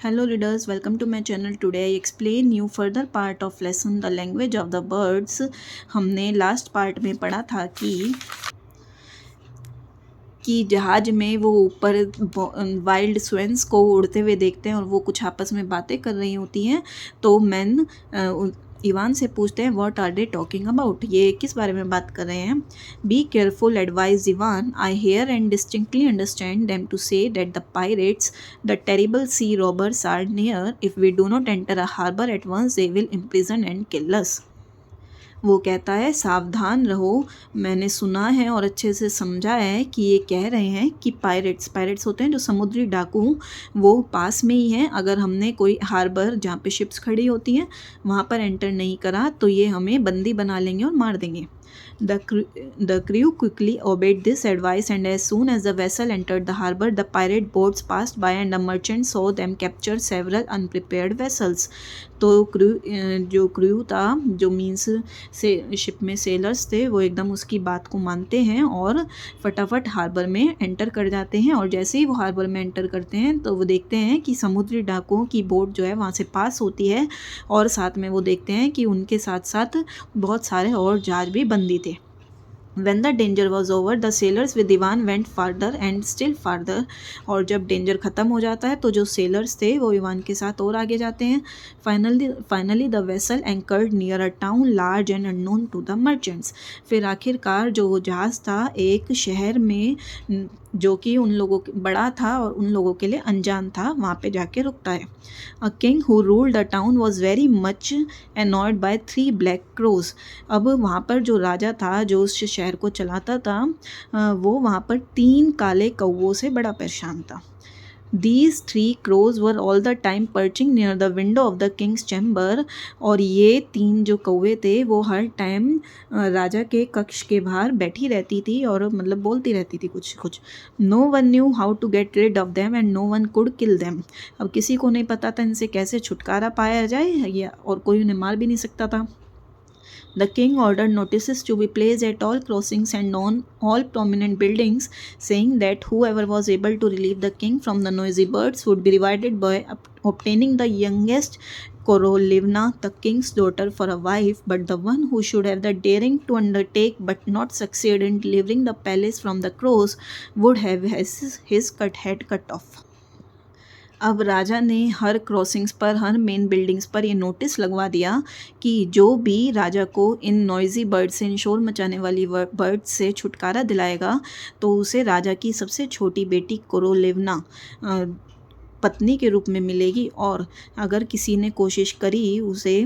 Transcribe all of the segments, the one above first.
Hello readers, welcome to my channel. Today I explain you further part of lesson the language of the birds. हमने last part में पढ़ा था कि जहाज में वो ऊपर वाइल्ड स्वेंस को उड़ते हुए देखते हैं और वो कुछ आपस में बातें कर रही होती हैं। तो मैन इवान से पूछते हैं what are they talking about, ये किस बारे में बात कर रहे हैं। Be careful advise Ivan, I hear and distinctly understand them to say that the pirates the terrible sea robbers are near, if we do not enter a harbour at once they will imprison and kill us. वो कहता है सावधान रहो, मैंने सुना है और अच्छे से समझा है कि ये कह रहे हैं कि पायरेट्स होते हैं जो समुद्री डाकू, वो पास में ही हैं। अगर हमने कोई हार्बर जहाँ पे शिप्स खड़ी होती हैं वहाँ पर एंटर नहीं करा तो ये हमें बंदी बना लेंगे और मार देंगे। The crew quickly obeyed this advice, and as soon as the vessel entered the harbor, the pirate boats passed by, and the merchant saw them capture several unprepared vessels. तो जो क्रू था, जो मीन्स से ship में sellers थे, वो एकदम उसकी बात को मानते हैं और फटाफट हार्बर में एंटर कर जाते हैं। और जैसे ही वो हार्बर में एंटर करते हैं तो वो देखते हैं कि समुद्री डाकुओं की बोट जो है वहाँ से पास होती है, और साथ में वो देखते हैं कि उनके साथ साथ बहुत सारे और जहाज भी बंदी थे। When the danger was over, the sailors with Ivan went farther and still farther. और जब डेंजर ख़त्म हो जाता है तो जो सेलर्स थे वो इवान के साथ और आगे जाते हैं। Finally the vessel anchored near a town large and unknown to the merchants. फिर आखिरकार जो वो जहाज़ था एक शहर में जो कि उन लोगों बड़ा था और उन लोगों के लिए अनजान था, वहाँ पे जाके रुकता है। A king who ruled the town was very much annoyed by 3 black crows. अब वहाँ पर जो राजा था जो उस शहर को चलाता था, वो वहाँ पर 3 काले कौवों से बड़ा परेशान था। These 3 crows were all the time perching near the window of the king's chamber. और ये 3 जो कौवे थे वो हर टाइम राजा के कक्ष के बाहर बैठी रहती थी और मतलब बोलती रहती थी कुछ कुछ। No one knew how to get rid of them and no one could kill them. अब किसी को नहीं पता था इनसे कैसे छुटकारा पाया जाए, या और कोई उन्हें मार भी नहीं सकता था। The king ordered notices to be placed at all crossings and on all prominent buildings, saying that whoever was able to relieve the king from the noisy birds would be rewarded by obtaining the youngest Korolivna, the king's daughter, for a wife, but the one who should have the daring to undertake but not succeed in delivering the palace from the crows would have his head cut off. अब राजा ने हर crossings पर, हर main buildings पर ये notice लगवा दिया कि जो भी राजा को इन नॉइजी बर्ड से, इन शोर मचाने वाली बर्ड से छुटकारा दिलाएगा तो उसे राजा की सबसे छोटी बेटी कोरोलिवना पत्नी के रूप में मिलेगी। और अगर किसी ने कोशिश करी उसे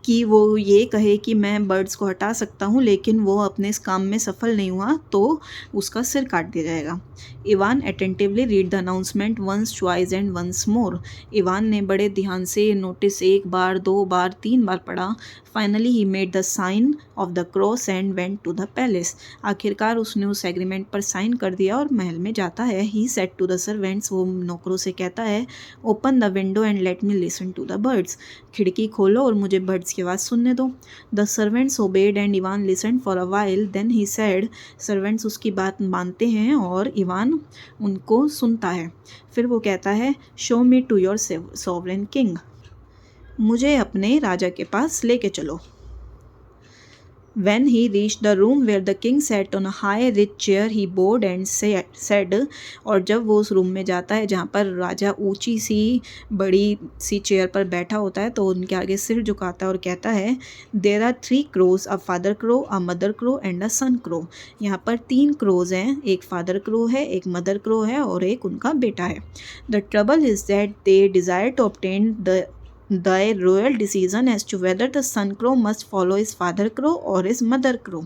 कि वो ये कहे कि मैं बर्ड्स को हटा सकता हूँ लेकिन वो अपने इस काम में सफल नहीं हुआ तो उसका सिर काट दिया जाएगा। Ivan attentively read the announcement once twice and once more. Ivan ने बड़े ध्यान से नोटिस 1 बार 2 बार 3 बार पढ़ा। Finally he made the sign of the cross and went to the palace. आखिरकार उसने उस एग्रीमेंट पर साइन कर दिया और महल में जाता है। He said to the servants, वो नौकरों से कहता है open the window and let me listen to the birds. खिड़की खोलो और मुझे बर्ड्स की आवाज़ सुनने दो। The servants obeyed and Ivan listen for a while, then he said. Servants उसकी बात मानते हैं और इवान उनको सुनता है। फिर वो कहता है show me to your sovereign king, मुझे अपने राजा के पास लेके चलो। When he reached the room where the king sat on a high rich chair, he bowed and said, और जब वो उस रूम में जाता है जहाँ पर राजा ऊंची सी बड़ी सी चेयर पर बैठा होता है तो उनके आगे सिर झुकाता है और कहता है There are 3 crows, a father crow, a mother crow and a son crow. यहाँ पर 3 क्रोज हैं, एक फादर क्रो है, एक मदर क्रो है और एक उनका बेटा है। The trouble is that they desire to obtain the royal decision as to whether the son crow must follow his father crow or his mother crow.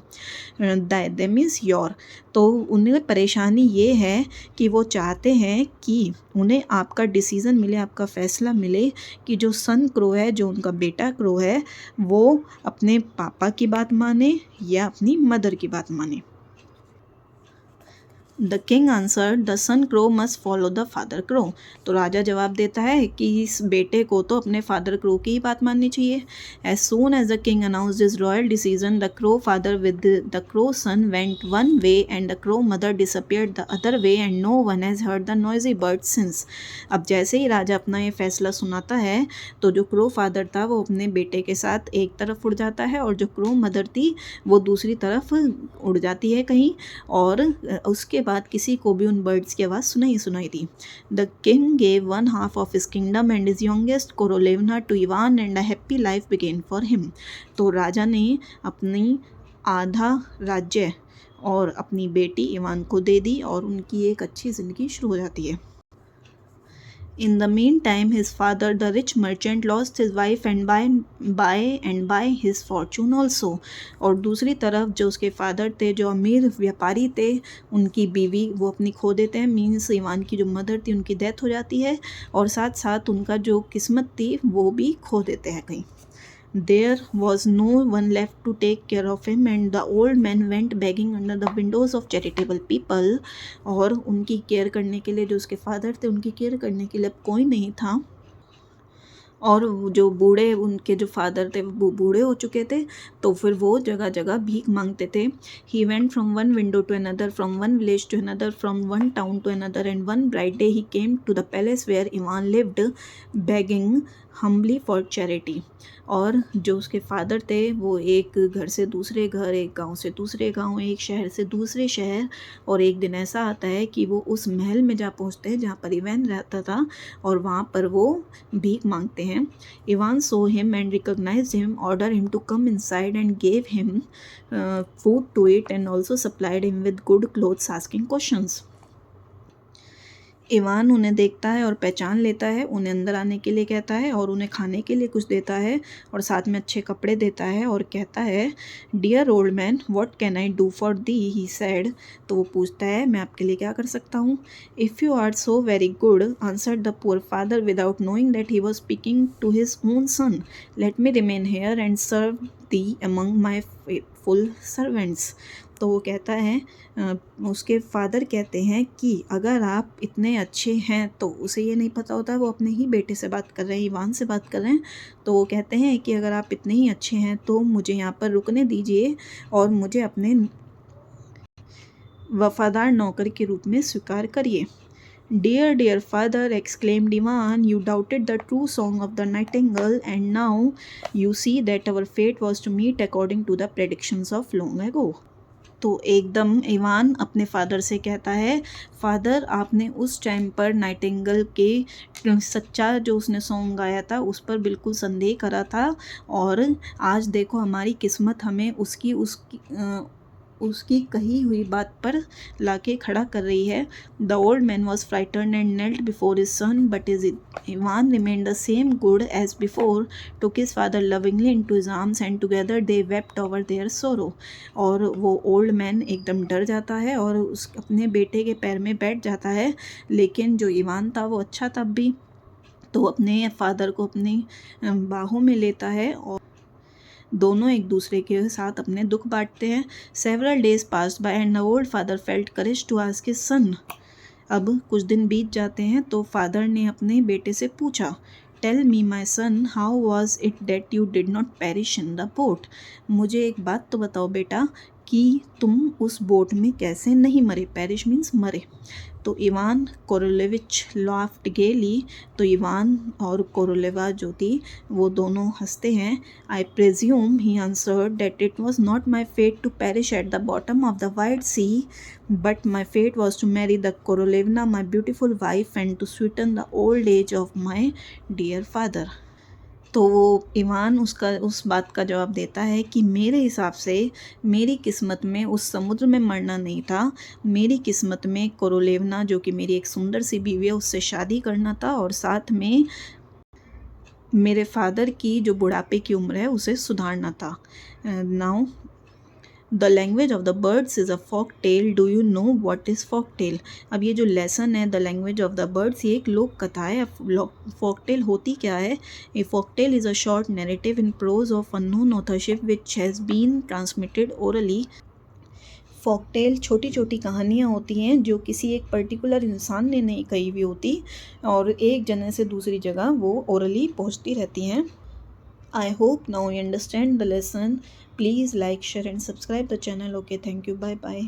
That means your. तो उन्हें परेशानी ये है कि वो चाहते हैं कि उन्हें आपका डिसीज़न मिले, आपका फ़ैसला मिले कि जो सन क्रो है, जो उनका बेटा क्रो है, वो अपने पापा की बात माने या अपनी मदर की बात माने। The king answer the son crow must follow the father crow. तो राजा जवाब देता है कि इस बेटे को तो अपने फादर क्रो की ही बात माननी चाहिए। As soon as the king announced his royal decision the crow father with the crow son went one way and the crow mother disappeared the other way and no one has heard the noisy bird since. अब जैसे ही राजा अपना ये फैसला सुनाता है तो जो crow father था वो अपने बेटे के साथ एक तरफ उड़ जाता है और जो क्रो मदर थी वो दूसरी तरफ उड़ जाती है कहीं, और उसके बाद किसी को भी उन बर्ड्स की आवाज़ सुनाई दी। The king gave one half of his kingdom and his youngest korolevna to Ivan and a happy life began for him. तो राजा ने अपनी आधा राज्य और अपनी बेटी इवान को दे दी और उनकी एक अच्छी ज़िंदगी शुरू हो जाती है। In the meantime, his father, the rich merchant, lost his wife and by his fortune also. और दूसरी तरफ जो उसके फादर थे, जो अमीर व्यापारी थे, उनकी बीवी वो अपनी खो देते हैं। मीन्स इवान की जो मदर थी उनकी डेथ हो जाती है और साथ साथ उनका जो किस्मत थी वो भी खो देते हैं कहीं। There was no one left to take care of him and the old man went begging under the windows of charitable people। और उनकी केयर करने के लिए, जो उसके फादर थे उनकी केयर करने के लिए अब कोई नहीं था, और जो बूढ़े उनके जो फादर थे वो बूढ़े हो चुके थे, तो फिर वो जगह जगह भीख मांगते थे। He went from one window to another, from one village to another, from one town to another and one bright day he came to the palace where Ivan lived begging humbly for charity. और जो उसके father थे वो एक घर से दूसरे घर, एक गांव से दूसरे गांव, एक शहर से दूसरे शहर, और एक दिन ऐसा आता है कि वो उस महल में जा पहुंचते हैं जहाँ पर इवान रहता था और वहाँ पर वो भीख मांगते हैं। Ivan saw him and recognised him, order him to come inside and gave him food to eat and also supplied him with good clothes asking questions. Ivan उन्हें देखता है और पहचान लेता है, उन्हें अंदर आने के लिए कहता है और उन्हें खाने के लिए कुछ देता है और साथ में अच्छे कपड़े देता है और कहता है, dear old man what can I do for thee, he said. तो वो पूछता है, मैं आपके लिए क्या कर सकता हूँ। If you are so very good, answered the poor father without knowing that he was speaking to his own son, let me remain here and serve thee among my full servants. तो वो कहता है, उसके father कहते हैं कि अगर आप इतने अच्छे हैं, तो उसे ये नहीं पता होता, वो अपने ही बेटे से बात कर रहे हैं, इवान से बात कर रहे हैं। तो वो कहते हैं कि अगर आप इतने ही अच्छे हैं तो मुझे यहाँ पर रुकने दीजिए और मुझे अपने वफादार नौकर के रूप में स्वीकार करिए। Dear, dear father, exclaimed Ivan, you doubted the true song of the nightingale, and now you see that our fate was to meet according to the predictions of long ago। तो एकदम इवान अपने father से कहता है, father आपने उस time पर Nightingale के सच्चा जो उसने सॉन्ग गाया था उस पर बिल्कुल संदेह करा था, और आज देखो हमारी किस्मत हमें उसकी कही हुई बात पर लाके खड़ा कर रही है। The old man was frighten and knelt before his son but is Ivan remained the same good as before, took his father lovingly into his arms and together they wept over their sorrow. और वो old man एकदम डर जाता है और उस अपने बेटे के पैर में बैठ जाता है, लेकिन जो इवान था वो अच्छा तब भी, तो अपने फादर को अपनी बाहों में लेता है और दोनों एक दूसरे के साथ अपने दुख बांटते हैं। Several days passed by and the old father felt courage to ask his son. अब कुछ दिन बीत जाते हैं तो फादर ने अपने बेटे से पूछा, tell me my son, how was it that you did not perish in the boat. मुझे एक बात तो बताओ बेटा कि तुम उस बोट में कैसे नहीं मरे। पेरिश मीन्स मरे। तो इवान कोरोलेविच लाफ्ड गेली, तो इवान और कोरोलेवा जो थी वो दोनों हंसते हैं। I presume, he answered, that it was not my fate to perish at the bottom of the wide sea, but my fate was to marry the korolevna my beautiful wife and to sweeten the old age of my dear father. तो वो Ivan उस बात का जवाब देता है कि मेरे हिसाब से मेरी किस्मत में उस समुद्र में मरना नहीं था, मेरी किस्मत में कोरोलेवना जो कि मेरी एक सुंदर सी बीवी है उससे शादी करना था, और साथ में मेरे फादर की जो बुढ़ापे की उम्र है उसे सुधारना था। Now the language of the birds is a folk tale, do you know what is folk tale. अब ये जो लेसन है the language of the birds, ये एक लोक कथा है। फॉक टेल होती क्या है? A folk tale is a short narrative in prose of unknown authorship which has been transmitted orally folktale छोटी छोटी कहानियाँ होती हैं जो किसी एक पर्टिकुलर इंसान ने नहीं कही हुई होती और एक जगह से दूसरी जगह वो ओरली पहुँचती रहती हैं। I hope now you understand the lesson. Please like, share and subscribe the channel. Okay, thank you. Bye bye.